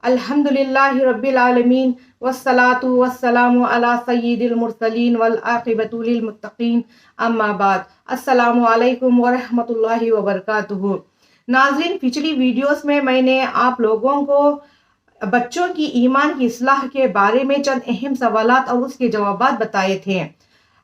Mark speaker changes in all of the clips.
Speaker 1: الحمدللہ رب العالمین والصلاة والسلام علی سید المرسلین والعاقبۃ للمتقین اما بعد۔ السلام علیکم ورحمۃ اللہ وبرکاتہ۔ ناظرین، پچھلی ویڈیوز میں نے آپ لوگوں کو بچوں کی ایمان کی اصلاح کے بارے میں چند اہم سوالات اور اس کے جوابات بتائے تھے۔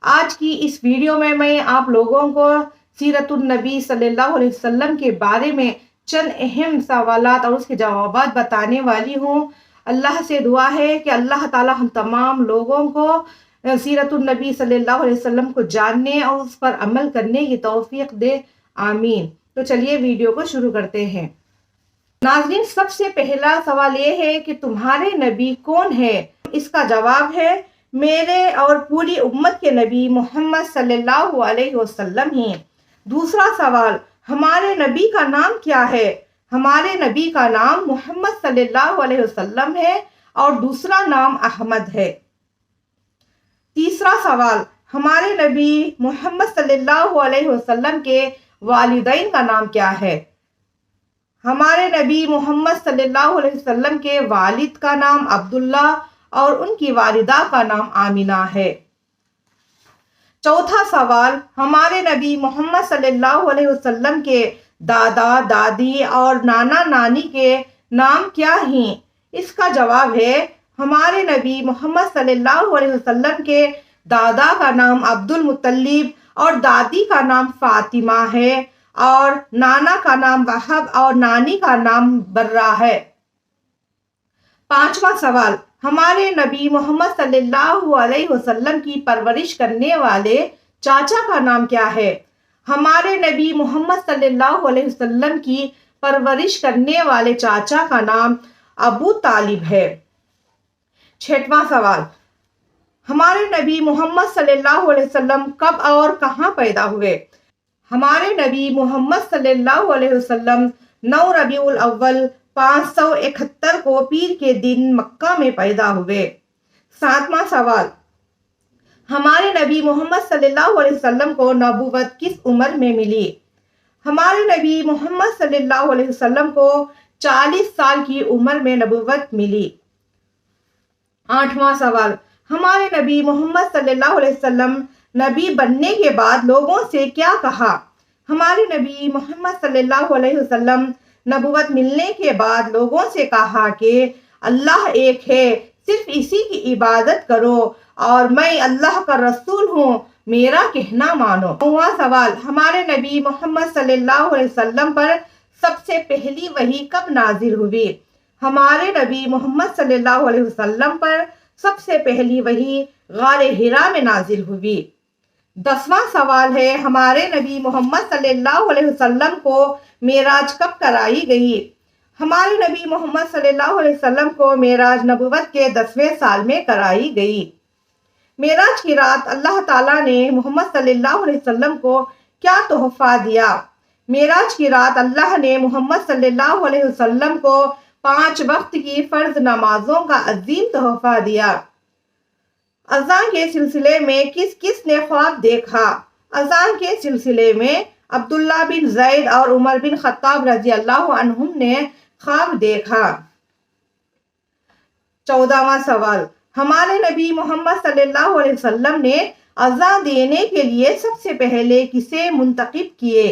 Speaker 1: آج کی اس ویڈیو میں آپ لوگوں کو سیرت النبی صلی اللہ علیہ وسلم کے بارے میں چند اہم سوالات اور اس کے جوابات بتانے والی ہوں۔ اللہ سے دعا ہے کہ اللہ تعالی ہم تمام لوگوں کو سیرت النبی صلی اللہ علیہ وسلم کو جاننے اور اس پر عمل کرنے کی توفیق دے، آمین۔ تو چلیے ویڈیو کو شروع کرتے ہیں۔ ناظرین، سب سے پہلا سوال یہ ہے کہ تمہارے نبی کون ہے؟ اس کا جواب ہے میرے اور پوری امت کے نبی محمد صلی اللہ علیہ وسلم ہیں۔ دوسرا سوال، ہمارے نبی کا نام کیا ہے؟ ہمارے نبی کا نام محمد صلی اللہ علیہ وسلم ہے اور دوسرا نام احمد ہے۔ تیسرا سوال، ہمارے نبی محمد صلی اللہ علیہ وسلم کے والدین کا نام کیا ہے؟ ہمارے نبی محمد صلی اللہ علیہ وسلم کے والد کا نام عبداللہ اور ان کی والدہ کا نام آمینہ ہے۔ چوتھا سوال، ہمارے نبی محمد صلی اللہ علیہ وسلم کے دادا دادی اور نانا نانی کے نام کیا ہیں؟ اس کا جواب ہے ہمارے نبی محمد صلی اللہ علیہ وسلم کے دادا کا نام عبد المطلب اور دادی کا نام فاطمہ ہے اور نانا کا نام وہب اور نانی کا نام برہ ہے۔ پانچواں سوال، ہمارے نبی محمد صلی اللہ علیہ وسلم کی پرورش کرنے والے چاچا کا نام کیا ہے؟ ہمارے نبی محمد صلی اللہ علیہ وسلم کی پرورش کرنے والے چاچا کا نام ابو طالب ہے۔ چھٹواں سوال، ہمارے نبی محمد صلی اللہ علیہ وسلم کب اور کہاں پیدا ہوئے؟ ہمارے نبی محمد صلی اللہ علیہ وسلم 9 ربیع الاول 571 کو پیر کے دن مکہ میں پیدا ہوئے۔ ساتواں سوال، ہمارے نبی محمد صلی اللہ علیہ وسلم کو نبوت کس عمر میں ملی؟ ہمارے نبی محمد صلی اللہ علیہ وسلم کو 40 سال کی عمر میں نبوت ملی۔ آٹھواں سوال، ہمارے نبی محمد صلی اللہ علیہ وسلم نبی بننے کے بعد لوگوں سے کیا کہا؟ ہمارے نبی محمد صلی اللہ علیہ وسلم نبوت ملنے کے بعد لوگوں سے کہا کہ اللہ ایک ہے، صرف اسی کی عبادت کرو اور میں اللہ کا رسول ہوں، میرا کہنا مانو۔ نواں سوال، ہمارے نبی محمد صلی اللہ علیہ وسلم پر سب سے پہلی وحی کب نازل ہوئی؟ ہمارے نبی محمد صلی اللہ علیہ وسلم پر سب سے پہلی وحی غار حرا میں نازل ہوئی۔ 10واں سوال ہے، ہمارے نبی محمد صلی اللہ علیہ وسلم کو معراج کب کرائی گئی؟ ہمارے نبی محمد صلی اللہ علیہ وسلم کو معراج نبوت کے 10ویں سال میں کرائی گئی۔ معراج کی رات اللہ تعالیٰ نے محمد صلی اللہ علیہ وسلم کو کیا تحفہ دیا؟ معراج کی رات اللہ نے محمد صلی اللہ علیہ وسلم کو 5 وقت کی فرض نمازوں کا عظیم تحفہ دیا۔ اذان کے سلسلے میں کس کس نے خواب دیکھا؟ اذان کے سلسلے میں عبداللہ بن زید اور عمر بن خطاب رضی اللہ عنہم نے خواب دیکھا۔ 14واں سوال، ہمارے نبی محمد صلی اللہ علیہ وسلم نے اذان دینے کے لیے سب سے پہلے کسے منتخب کیے؟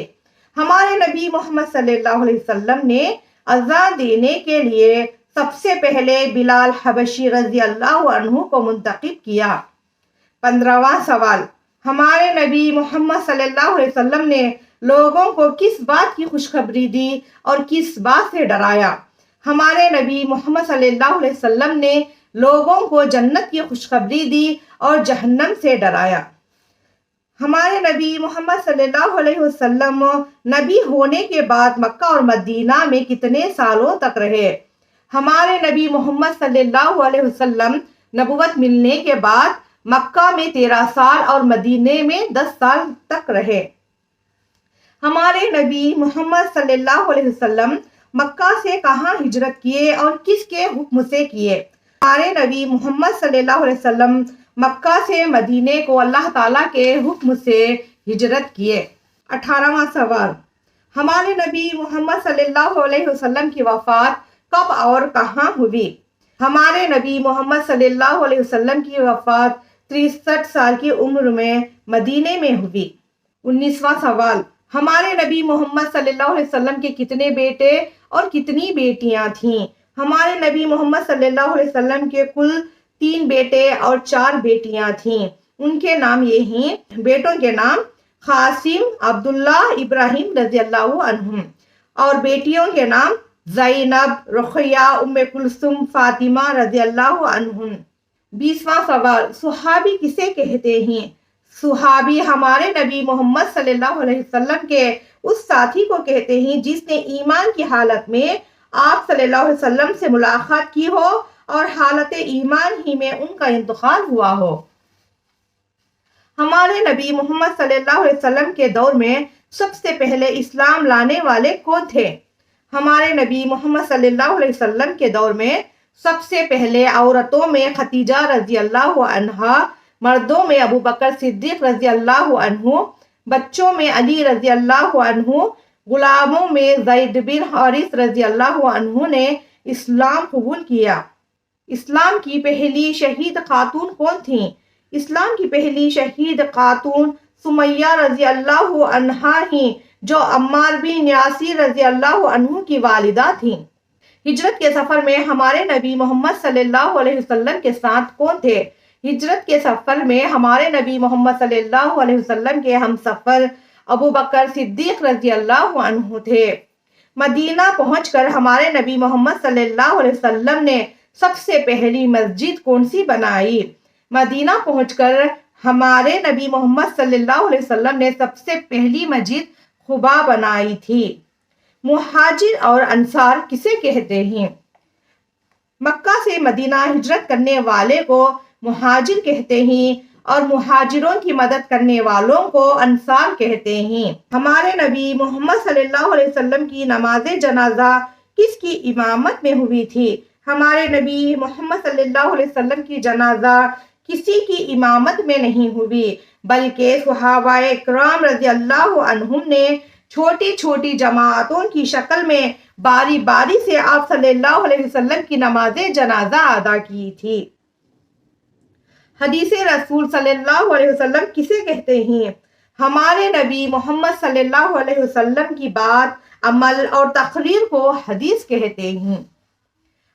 Speaker 1: ہمارے نبی محمد صلی اللہ علیہ وسلم نے اذان دینے کے لیے سب سے پہلے بلال حبشی رضی اللہ عنہ کو منتخب کیا۔ 15واں سوال، ہمارے نبی محمد صلی اللہ علیہ وسلم نے لوگوں کو کس بات کی خوشخبری دی اور کس بات سے ڈرایا؟ ہمارے نبی محمد صلی اللہ علیہ وسلم نے لوگوں کو جنت کی خوشخبری دی اور جہنم سے ڈرایا۔ ہمارے نبی محمد صلی اللہ علیہ وسلم نبی ہونے کے بعد مکہ اور مدینہ میں کتنے سالوں تک رہے؟ ہمارے نبی محمد صلی اللہ علیہ وسلم نبوت ملنے کے بعد مکہ میں 13 سال اور مدینہ میں 10 سال تک رہے۔ ہمارے نبی محمد صلی اللہ علیہ وسلم مکہ سے کہاں ہجرت کیے اور کس کے حکم سے کیے؟ ہمارے نبی محمد صلی اللہ علیہ وسلم مکہ سے مدینہ کو اللہ تعالیٰ کے حکم سے ہجرت کیے۔ 18واں سوال، ہمارے نبی محمد صلی اللہ علیہ وسلم کی وفات کب اور کہاں ہوئی؟ ہمارے نبی محمد صلی اللہ علیہ وسلم کی وفات 63 سال کی عمر میں مدینے میں ہوئی۔ 19واں سوال، ہمارے نبی محمد صلی اللہ علیہ وسلم کے کتنے بیٹے اور کتنی بیٹیاں تھیں؟ ہمارے نبی محمد صلی اللہ علیہ وسلم کے کل 3 بیٹے اور 4 بیٹیاں تھیں۔ ان کے نام یہ ہیں، بیٹوں کے نام قاسم، عبداللہ، ابراہیم رضی اللہ عنہم، اور بیٹیوں کے نام زینب، رقیہ، ام کلثوم، فاطمہ رضی اللہ عنہم۔ 20واں سوال، صحابی کسے کہتے ہیں؟ صحابی ہمارے نبی محمد صلی اللہ علیہ وسلم کے اس ساتھی کو کہتے ہیں جس نے ایمان کی حالت میں آپ صلی اللہ علیہ وسلم سے ملاقات کی ہو اور حالت ایمان ہی میں ان کا انتقال ہوا ہو۔ ہمارے نبی محمد صلی اللہ علیہ وسلم کے دور میں سب سے پہلے اسلام لانے والے کون تھے؟ ہمارے نبی محمد صلی اللہ علیہ وسلم کے دور میں سب سے پہلے عورتوں میں خدیجہ رضی اللہ عنہا، مردوں میں ابو بکر صدیق رضی اللہ عنہ، بچوں میں علی رضی اللہ عنہ، غلاموں میں زید بن حارث رضی اللہ عنہ نے اسلام قبول کیا۔ اسلام کی پہلی شہید خاتون کون تھیں؟ اسلام کی پہلی شہید خاتون سمیہ رضی اللہ عنہا ہیں، جو عمار بن یاسر رضی اللہ عنہ کی والدہ تھیں۔ ہجرت کے سفر میں ہمارے نبی محمد صلی اللہ علیہ وسلم کے ساتھ کون تھے؟ ہجرت کے سفر میں ہمارے نبی محمد صلی اللہ علیہ وسلم کے ہم سفر ابو بکر صدیق رضی اللہ عنہ تھے۔ مدینہ پہنچ کر ہمارے نبی محمد صلی اللہ علیہ وسلم نے سب سے پہلی مسجد کون سی بنائی؟ مدینہ پہنچ کر ہمارے نبی محمد صلی اللہ علیہ وسلم نے سب سے پہلی مسجد قباء بنائی تھی۔ مہاجر اور انصار کسے کہتے ہیں؟ مکہ سے مدینہ ہجرت کرنے والے کو مہاجر کہتے ہیں اور مہاجروں کی مدد کرنے والوں کو انصار کہتے ہیں۔ ہمارے نبی محمد صلی اللہ علیہ وسلم کی نماز جنازہ کس کی امامت میں ہوئی تھی؟ ہمارے نبی محمد صلی اللہ علیہ وسلم کی جنازہ کسی کی امامت میں نہیں ہوئی، بلکہ صحابہ کرام رضی اللہ عنہم نے چھوٹی چھوٹی جماعتوں کی شکل میں باری باری سے آپ صلی اللہ علیہ وسلم کی نماز جنازہ ادا کی تھی۔ حدیث رسول صلی اللہ علیہ وسلم کسے کہتے ہیں؟ ہمارے نبی محمد صلی اللہ علیہ وسلم کی بات، عمل اور تقریر کو حدیث کہتے ہیں۔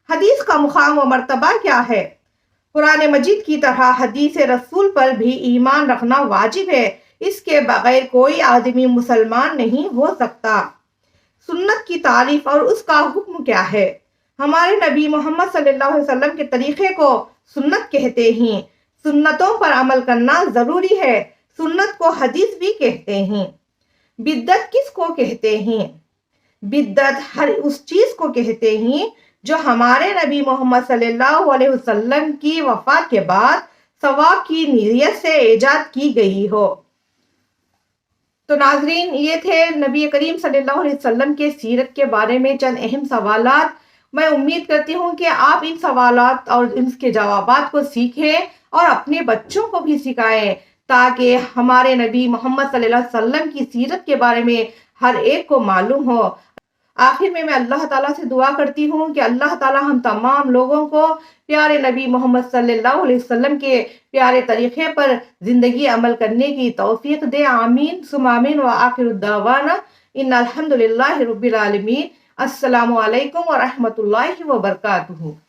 Speaker 1: حدیث کا مقام و مرتبہ کیا ہے؟ قرآن مجید کی طرح حدیث رسول پر بھی ایمان رکھنا واجب ہے، اس کے بغیر کوئی آدمی مسلمان نہیں ہو سکتا۔ سنت کی تعریف اور اس کا حکم کیا ہے؟ ہمارے نبی محمد صلی اللہ علیہ وسلم کے طریقے کو سنت کہتے ہیں۔ سنتوں پر عمل کرنا ضروری ہے، سنت کو حدیث بھی کہتے ہیں۔ بدعت کس کو کہتے ہیں؟ بدعت ہر اس چیز کو کہتے ہیں جو ہمارے نبی محمد صلی اللہ علیہ وسلم کی وفات کے بعد ثواب کی نیت سے ایجاد کی گئی ہو۔ تو ناظرین، یہ تھے نبی کریم صلی اللہ علیہ وسلم کے سیرت کے بارے میں چند اہم سوالات۔ میں امید کرتی ہوں کہ آپ ان سوالات اور ان کے جوابات کو سیکھیں اور اپنے بچوں کو بھی سکھائیں، تاکہ ہمارے نبی محمد صلی اللہ علیہ وسلم کی سیرت کے بارے میں ہر ایک کو معلوم ہو۔ آخر میں اللہ تعالیٰ سے دعا کرتی ہوں کہ اللہ تعالیٰ ہم تمام لوگوں کو پیارے نبی محمد صلی اللہ علیہ وسلم کے پیارے طریقے پر زندگی عمل کرنے کی توفیق دے۔ آمین ثم آمین، وآخر الدعوانا ان الحمد للہ رب العالمین۔ السلام علیکم ورحمۃ اللہ وبرکاتہ۔